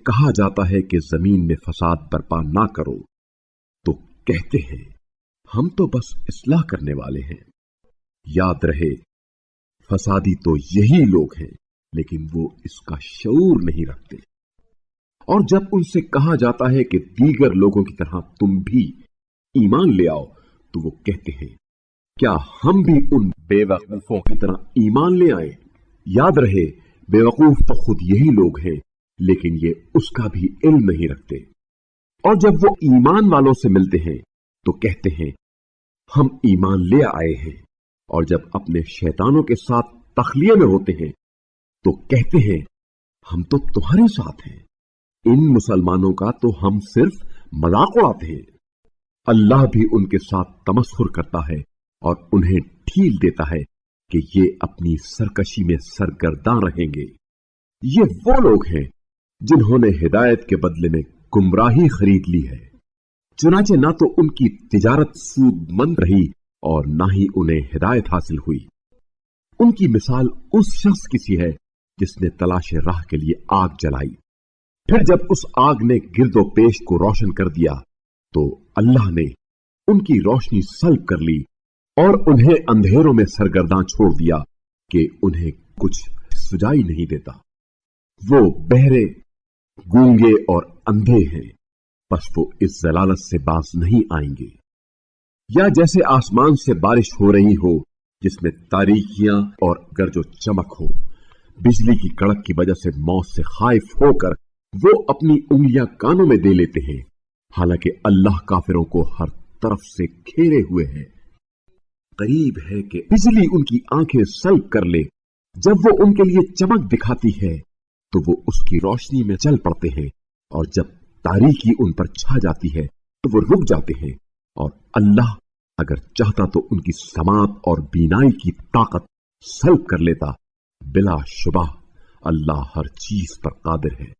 کہا جاتا ہے کہ زمین میں فساد برپا نہ کرو تو کہتے ہیں ہم تو بس اصلاح کرنے والے ہیں۔ یاد رہے فسادی تو یہی لوگ ہیں لیکن وہ اس کا شعور نہیں رکھتے۔ اور جب ان سے کہا جاتا ہے کہ دیگر لوگوں کی طرح تم بھی ایمان لے آؤ تو وہ کہتے ہیں کیا ہم بھی ان بے وقوفوں کی طرح ایمان لے آئیں؟ یاد رہے بے وقوف تو خود یہی لوگ ہیں لیکن یہ اس کا بھی علم نہیں رکھتے۔ اور جب وہ ایمان والوں سے ملتے ہیں تو کہتے ہیں ہم ایمان لے آئے ہیں، اور جب اپنے شیطانوں کے ساتھ تخلیہ میں ہوتے ہیں تو کہتے ہیں ہم تو تمہارے ساتھ ہیں، ان مسلمانوں کا تو ہم صرف مذاق اڑاتے ہیں۔ اللہ بھی ان کے ساتھ تمسخر کرتا ہے اور انہیں ڈھیل دیتا ہے کہ یہ اپنی سرکشی میں سرگرداں رہیں گے۔ یہ وہ لوگ ہیں جنہوں نے ہدایت کے بدلے میں گمراہی خرید لی ہے، چنانچہ نہ تو ان کی تجارت سود مند رہی اور نہ ہی انہیں ہدایت حاصل ہوئی۔ ان کی مثال اس شخص کی سی ہے جس نے تلاش راہ کے لیے آگ جلائی، پھر جب اس آگ نے گرد و پیش کو روشن کر دیا تو اللہ نے ان کی روشنی سلب کر لی اور انہیں اندھیروں میں سرگرداں چھوڑ دیا کہ انہیں کچھ سجائی نہیں دیتا۔ وہ بہرے، گونگے اور اندھے ہیں، پس وہ اس ضلالت سے باز نہیں آئیں گے۔ یا جیسے آسمان سے بارش ہو رہی ہو جس میں تاریکیاں اور گرج و چمک ہو، بجلی کی کڑک کی وجہ سے موت سے خائف ہو کر وہ اپنی انگلیاں کانوں میں دے لیتے ہیں، حالانکہ اللہ کافروں کو ہر طرف سے گھیرے ہوئے ہے۔ قریب ہے کہ بجلی ان کی آنکھیں سلب کر لے، جب وہ ان کے لیے چمک دکھاتی ہے تو وہ اس کی روشنی میں چل پڑتے ہیں، اور جب تاریکی ان پر چھا جاتی ہے تو وہ رک جاتے ہیں، اور اللہ اگر چاہتا تو ان کی سماعت اور بینائی کی طاقت سلب کر لیتا۔ بلا شبہ اللہ ہر چیز پر قادر ہے۔